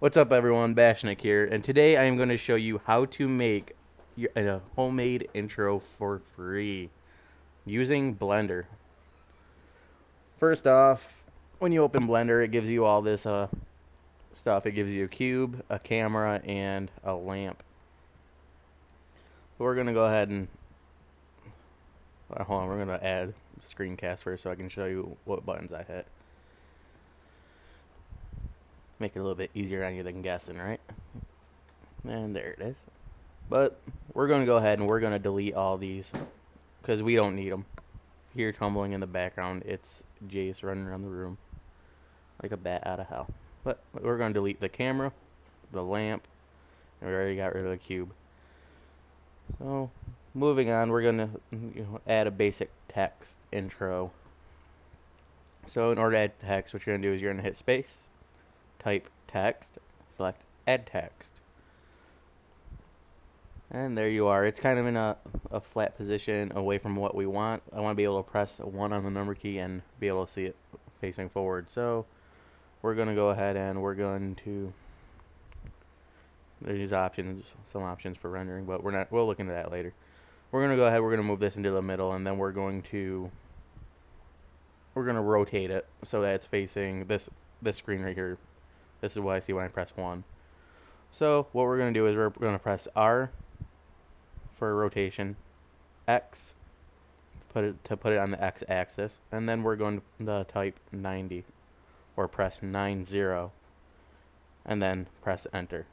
What's up, everyone? Bashnik here, and today I am going to show you how to make a homemade intro for free using Blender. First off, when you open Blender, it gives you all this stuff. It gives you a cube, a camera, and a lamp. So we're going to go ahead and hold on. We're going to add screencast first so I can show you what buttons I hit. Make it a little bit easier on you than guessing, right? And there it is. But we're going to go ahead and we're going to delete all these because we don't need them. Here tumbling in the background, it's Jace running around the room like a bat out of hell. But we're going to delete the camera, the lamp, and we already got rid of the cube. So moving on, we're going to add a basic text intro. So in order to add text, what you're going to do is you're going to hit space, type text, select add text. And there you are. It's kind of in a flat position away from what we want. I want to be able to press 1 on the number key and be able to see it facing forward. So we're going to go ahead and we're going to, there's options, some options for rendering, but we'll look into that later. We're going to go ahead, we're going to move this into the middle, and then we're going to rotate it so that it's facing this screen right here. This is what I see when I press 1. So what we're going to do is we're going to press R for rotation, X to put it on the X axis, and then we're going to type 90 or press 90 and then press enter.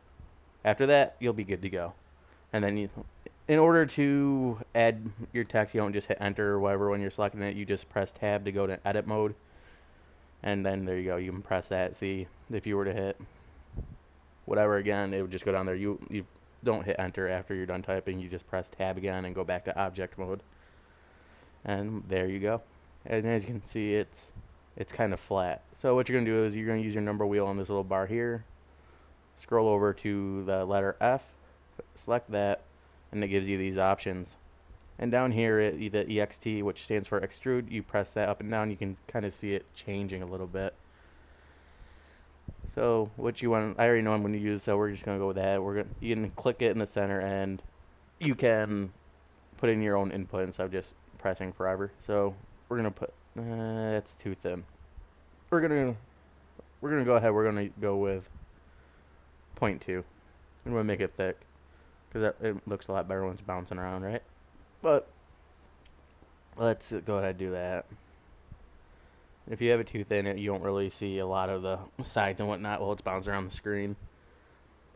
After that, you'll be good to go. And then in order to add your text, you don't just hit enter or whatever when you're selecting it. You just press tab to go to edit mode, and then there you go. You can press that. See, if you were to hit whatever again, it would just go down there. You don't hit enter after you're done typing. You just press tab again and go back to object mode, and there you go. And as you can see, it's kind of flat. So what you're gonna do is you're gonna use your number wheel on this little bar here, scroll over to the letter F, select that, and it gives you these options. And down here, the EXT, which stands for extrude, you press that up and down. You can kind of see it changing a little bit. So what you want, I already know I'm going to use, so we're just going to go with that. You can click it in the center, and you can put in your own input instead of just pressing forever. So we're going to put, that's too thin. We're going to go ahead, we're going to go with 0.2. I'm going to make it thick because it looks a lot better when it's bouncing around, right? But let's go ahead and do that. If you have it too thin, you don't really see a lot of the sides and whatnot while it's bouncing around the screen.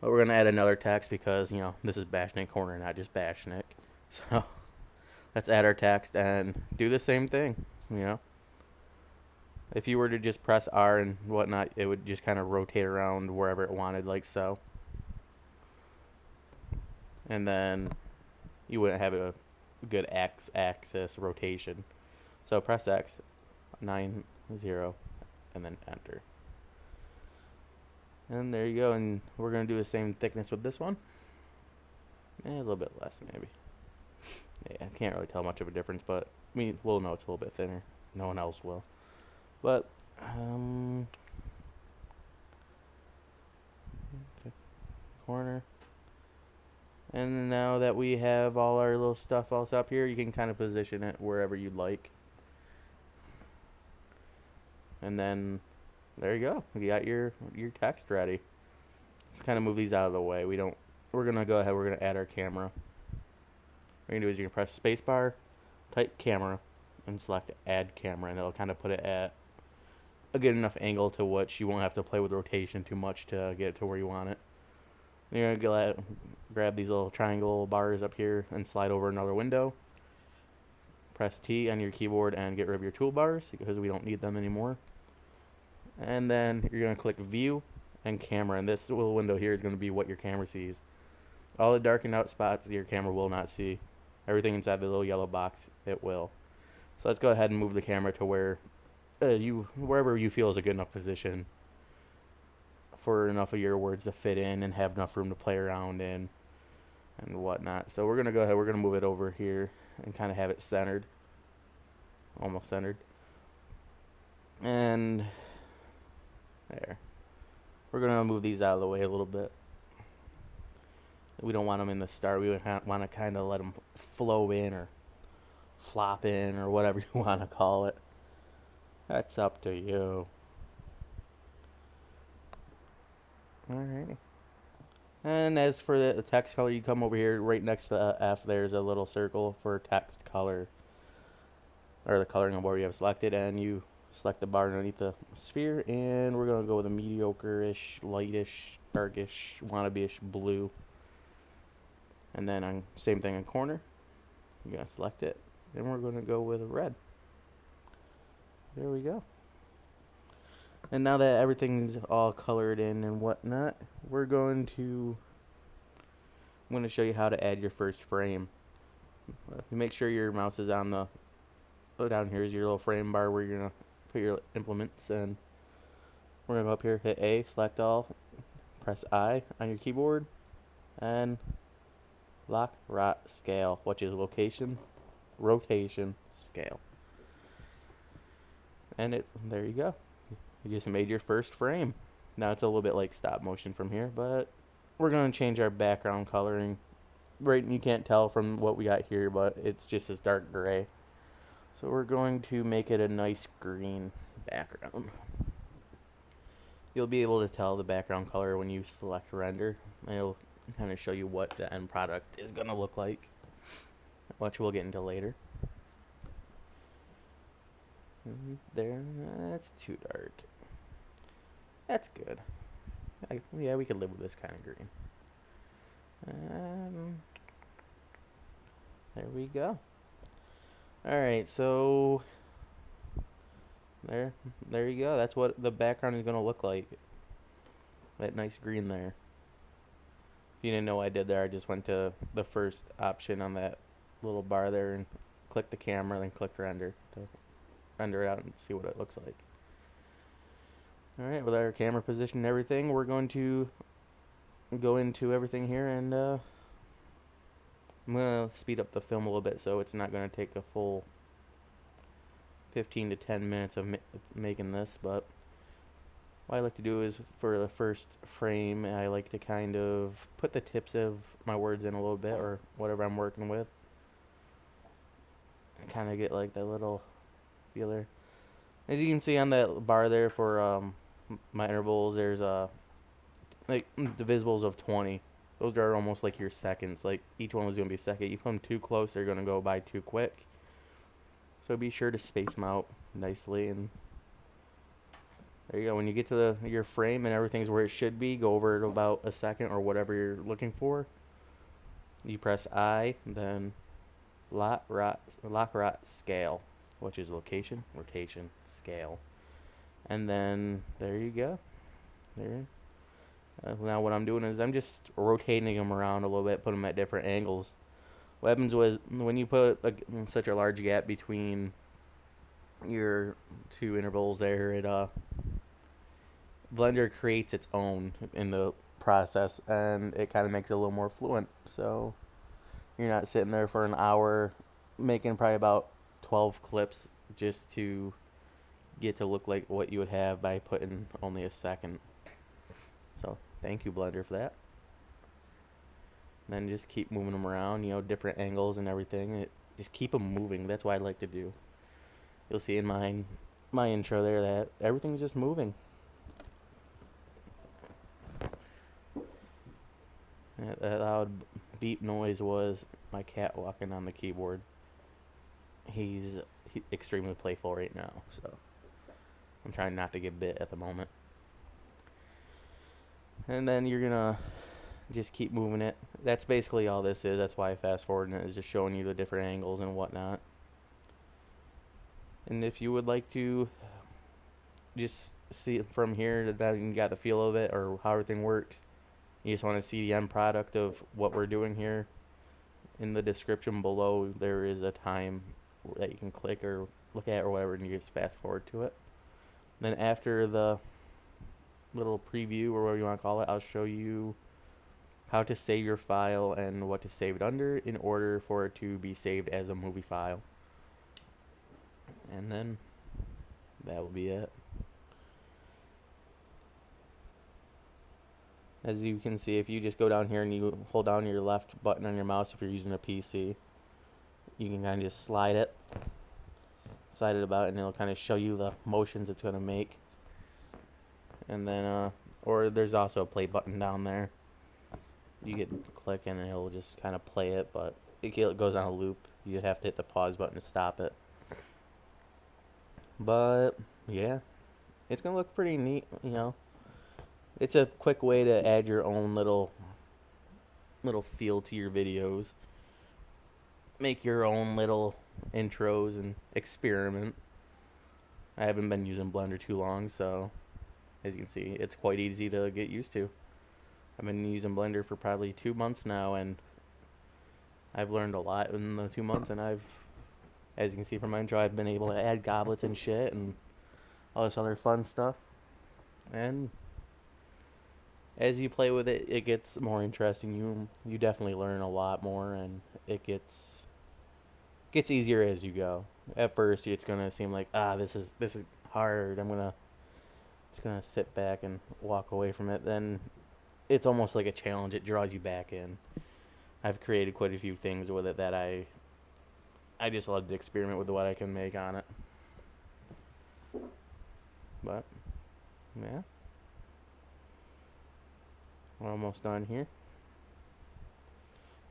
But we're going to add another text because, this is Bashnik Corner, not just Bashnik. So let's add our text and do the same thing, If you were to just press R and whatnot, it would just kind of rotate around wherever it wanted, like so. And then you wouldn't have a good X-axis rotation. So press X, 90, and then enter. And there you go. And we're going to do the same thickness with this one. A little bit less, maybe. Yeah, I can't really tell much of a difference, but we'll know it's a little bit thinner. No one else will. But, corner. And now that we have all our little stuff all set up here, you can kind of position it wherever you'd like. And then there you go. You got your text ready. Let's kind of move these out of the way. We're gonna go ahead, we're gonna add our camera. What you're gonna do is you can press spacebar, type camera, and select add camera, and it'll kind of put it at a good enough angle to which you won't have to play with rotation too much to get it to where you want it. You're gonna grab these little triangle bars up here and slide over another window. Press T on your keyboard and get rid of your toolbars because we don't need them anymore. And then you're going to click View and Camera, and this little window here is going to be what your camera sees. All the darkened out spots your camera will not see. Everything inside the little yellow box, it will. So let's go ahead and move the camera to where wherever you feel is a good enough position for enough of your words to fit in and have enough room to play around in and whatnot. So we're going to go ahead, we're going to move it over here and kind of have it centered. Almost centered. And there. We're going to move these out of the way a little bit. We don't want them in the start. We want to kind of let them flow in or flop in or whatever you want to call it. That's up to you. Alrighty. And as for the text color, you come over here right next to F. There's a little circle for text color, or the coloring of where you have selected, and you select the bar underneath the sphere. And we're gonna go with a mediocre-ish, lightish, darkish, wannabe-ish blue. And then on same thing in corner, you're gonna select it, and we're gonna go with a red. There we go. And now that everything's all colored in and whatnot, I'm going to show you how to add your first frame. Make sure your mouse is on the, down here is your little frame bar where you're going to put your implements, and we're going to go up here, hit A, select all, press I on your keyboard, and lock, rot, scale, which is location, rotation, scale. And there you go. You just made your first frame. Now it's a little bit like stop motion from here, but we're going to change our background coloring. Right, you can't tell from what we got here, but it's just this dark gray. So we're going to make it a nice green background. You'll be able to tell the background color when you select render. It'll kind of show you what the end product is going to look like, which we'll get into later. There, that's too dark. That's good. Yeah, we could live with this kind of green. There we go. Alright, so there you go. That's what the background is going to look like. That nice green there. If you didn't know what I did there, I just went to the first option on that little bar there and clicked the camera, then clicked render to render it out and see what it looks like. Alright, with our camera position and everything, we're going to go into everything here, and I'm going to speed up the film a little bit so it's not going to take a full 15 to 10 minutes of making this. But what I like to do is, for the first frame, I like to kind of put the tips of my words in a little bit, or whatever I'm working with, and kind of get like that little feeler. As you can see on that bar there for my intervals, there's like divisibles of 20. Those are almost like your seconds. Like each one was going to be a second. You come too close, they're going to go by too quick. So be sure to space them out nicely. And there you go. When you get to your frame and everything's where it should be, go over it about a second or whatever you're looking for. You press I, then lock, rot, scale, which is location, rotation, scale. And then there you go. There. Now what I'm doing is I'm just rotating them around a little bit, put them at different angles. What happens was, when you put such a large gap between your two intervals there, Blender creates its own in the process, and it kind of makes it a little more fluent. So you're not sitting there for an hour making probably about 12 clips just to get to look like what you would have by putting only a second. So thank you, Blender, for that. And then just keep moving them around, different angles and everything. Just keep them moving. That's what I like to do. You'll see in my intro there that everything's just moving. That loud beep noise was my cat walking on the keyboard. He's extremely playful right now, so I'm trying not to get bit at the moment. And then you're gonna just keep moving it. That's basically all this is. That's why I fast forwarding it, is just showing you the different angles and whatnot. And if you would like to just see it from here, that you got the feel of it or how everything works, you just want to see the end product of what we're doing here, in the description below there is a time that you can click or look at or whatever, and you just fast forward to it. Then after the little preview, or whatever you want to call it, I'll show you how to save your file and what to save it under in order for it to be saved as a movie file. And then that will be it. As you can see, if you just go down here and you hold down your left button on your mouse if you're using a PC, you can kind of just slide it about, and it'll kind of show you the motions it's going to make. And then, or there's also a play button down there. You can click and it'll just kind of play it, but it goes on a loop. You have to hit the pause button to stop it. But yeah, it's gonna look pretty neat, you know. It's a quick way to add your own little feel to your videos. Make your own little intros and experiment. I haven't been using Blender too long, so as you can see, it's quite easy to get used to. I've been using Blender for probably 2 months now, and I've learned a lot in the 2 months, and as you can see from my intro, I've been able to add goblets and shit and all this other fun stuff. And as you play with it, it gets more interesting. You definitely learn a lot more, and it gets easier as you go. At first, it's gonna seem like this is hard. I'm just gonna sit back and walk away from it. Then it's almost like a challenge. It draws you back in. I've created quite a few things with it that I just love to experiment with what I can make on it. But yeah, we're almost done here.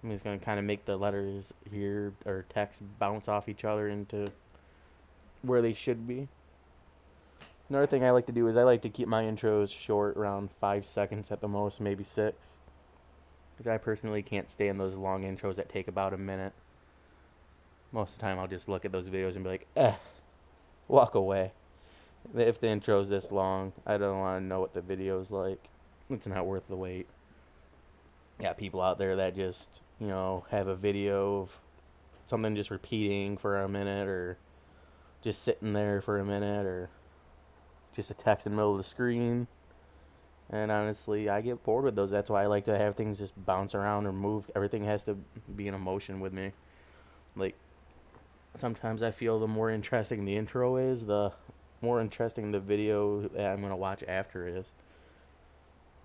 I'm just going to kind of make the letters here, or text, bounce off each other into where they should be. Another thing I like to do is I like to keep my intros short, around 5 seconds at the most, maybe 6. Because I personally can't stand those long intros that take about a minute. Most of the time I'll just look at those videos and be like, walk away. If the intro's this long, I don't want to know what the video's like. It's not worth the wait. Yeah, people out there that just, have a video of something just repeating for a minute, or just sitting there for a minute, or just a text in the middle of the screen. And honestly, I get bored with those. That's why I like to have things just bounce around or move. Everything has to be in motion with me. Like, sometimes I feel the more interesting the intro is, the more interesting the video that I'm going to watch after is.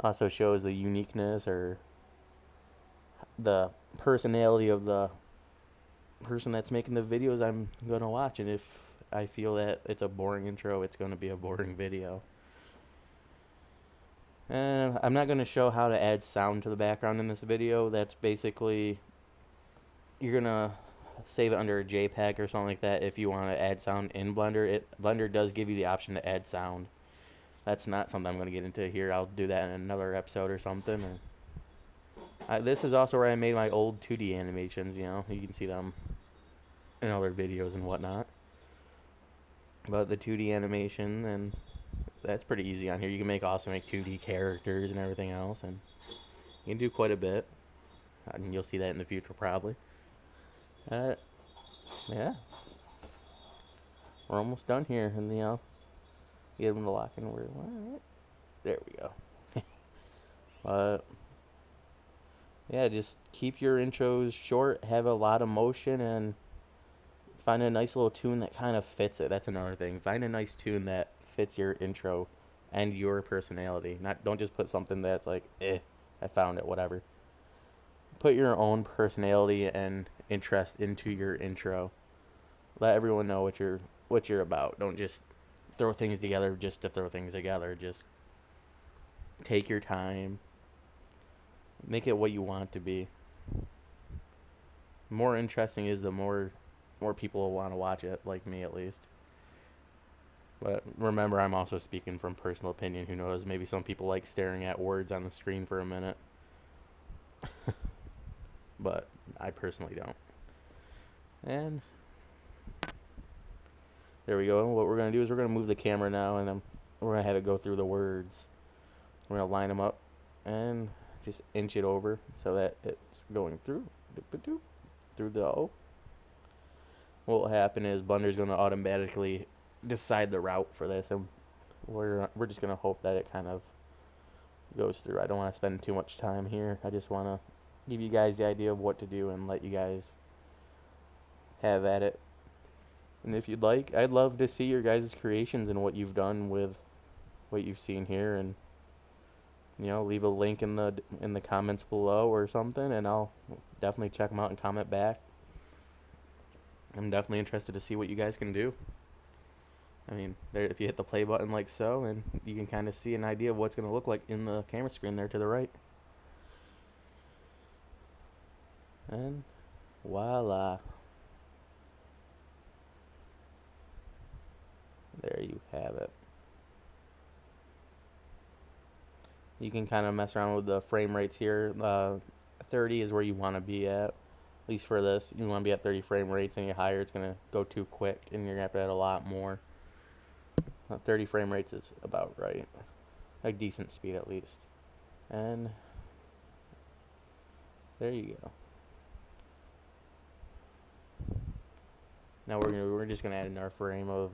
Also shows the uniqueness or the personality of the person that's making the videos I'm going to watch. And if I feel that it's a boring intro, it's going to be a boring video. And I'm not going to show how to add sound to the background in this video. That's basically, you're going to save it under a JPEG or something like that if you want to add sound in Blender. Blender does give you the option to add sound. That's not something I'm going to get into here. I'll do that in another episode or something. This is also where I made my old 2D animations, You can see them in other videos and whatnot. But the 2D animation, and that's pretty easy on here. You can also make 2D characters and everything else, and you can do quite a bit. And you'll see that in the future probably. Yeah. We're almost done here, and get them to lock in. There we go. Yeah, just keep your intros short, have a lot of motion, and find a nice little tune that kind of fits it. That's another thing. Find a nice tune that fits your intro and your personality. Don't just put something that's like, I found it, whatever. Put your own personality and interest into your intro. Let everyone know what you're about. Don't just throw things together just to throw things together. Just take your time. Make it what you want it to be. More interesting is the more people will want to watch it, like me at least. But remember, I'm also speaking from personal opinion. Who knows? Maybe some people like staring at words on the screen for a minute. But I personally don't. And there we go. What we're going to do is we're going to move the camera now, and we're going to have it go through the words. We're going to line them up and just inch it over so that it's going through the O. What will happen is Blender's going to automatically decide the route for this, and we're just going to hope that it kind of goes through. I don't want to spend too much time here. I just want to give you guys the idea of what to do and let you guys have at it. And if you'd like, I'd love to see your guys' creations and what you've done with what you've seen here, and leave a link in the comments below or something, and I'll definitely check them out and comment back. I'm definitely interested to see what you guys can do. I mean, there, if you hit the play button like so, and you can kind of see an idea of what's going to look like in the camera screen there to the right. And voila. There you have it. You can kind of mess around with the frame rates here. 30 is where you want to be at least for this. You want to be at 30 frame rates. Any higher, it's going to go too quick, and you're going to have to add a lot more. 30 frame rates is about right. A decent speed at least. And there you go. Now we're just gonna add in our frame of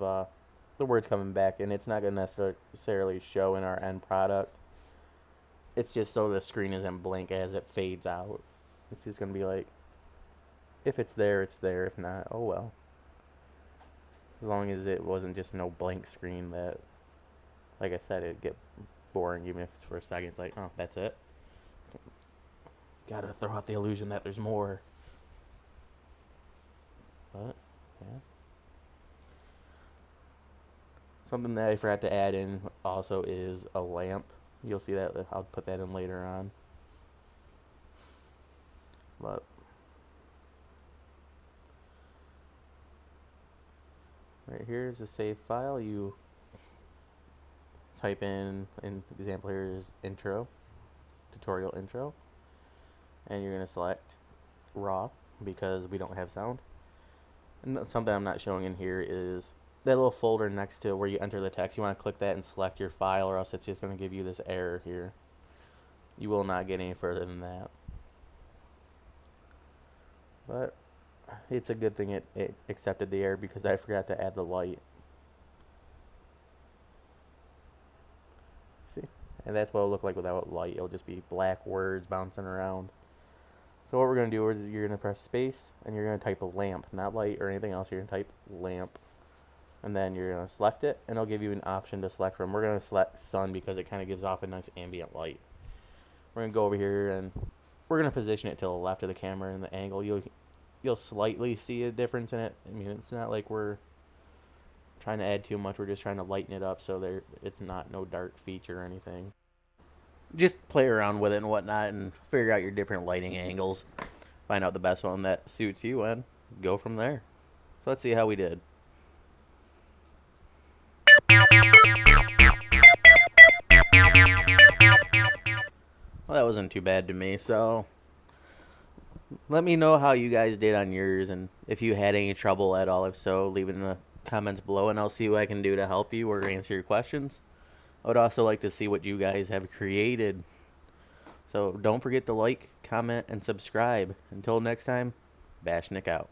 the words coming back, and it's not gonna necessarily show in our end product. It's just so the screen isn't blank as it fades out. It's just gonna be like, if it's there, it's there. If not, oh well. As long as it wasn't just no blank screen that, like I said, it'd get boring even if it's for a second. It's like, oh, that's it. Gotta throw out the illusion that there's more. But yeah. Something that I forgot to add in also is a lamp. You'll see that. I'll put that in later on. But right here is a save file. You type in example here is intro, tutorial intro, and you're going to select raw because we don't have sound. And something I'm not showing in here is that little folder next to where you enter the text. You want to click that and select your file, or else it's just going to give you this error here. You will not get any further than that. But it's a good thing it accepted the error because I forgot to add the light. See? And that's what it'll look like without light. It'll just be black words bouncing around. So what we're going to do is you're going to press space and you're going to type a lamp, not light or anything else. You're going to type lamp. And then you're going to select it, and it'll give you an option to select from. We're going to select sun because it kind of gives off a nice ambient light. We're going to go over here, and we're going to position it to the left of the camera in the angle. You'll slightly see a difference in it. I mean, it's not like we're trying to add too much. We're just trying to lighten it up so it's not no dark feature or anything. Just play around with it and whatnot and figure out your different lighting angles. Find out the best one that suits you and go from there. So let's see how we did. Well, that wasn't too bad to me, so let me know how you guys did on yours and if you had any trouble at all. If so, leave it in the comments below and I'll see what I can do to help you or answer your questions. I would also like to see what you guys have created. So don't forget to like, comment, and subscribe. Until next time, Bashnik out.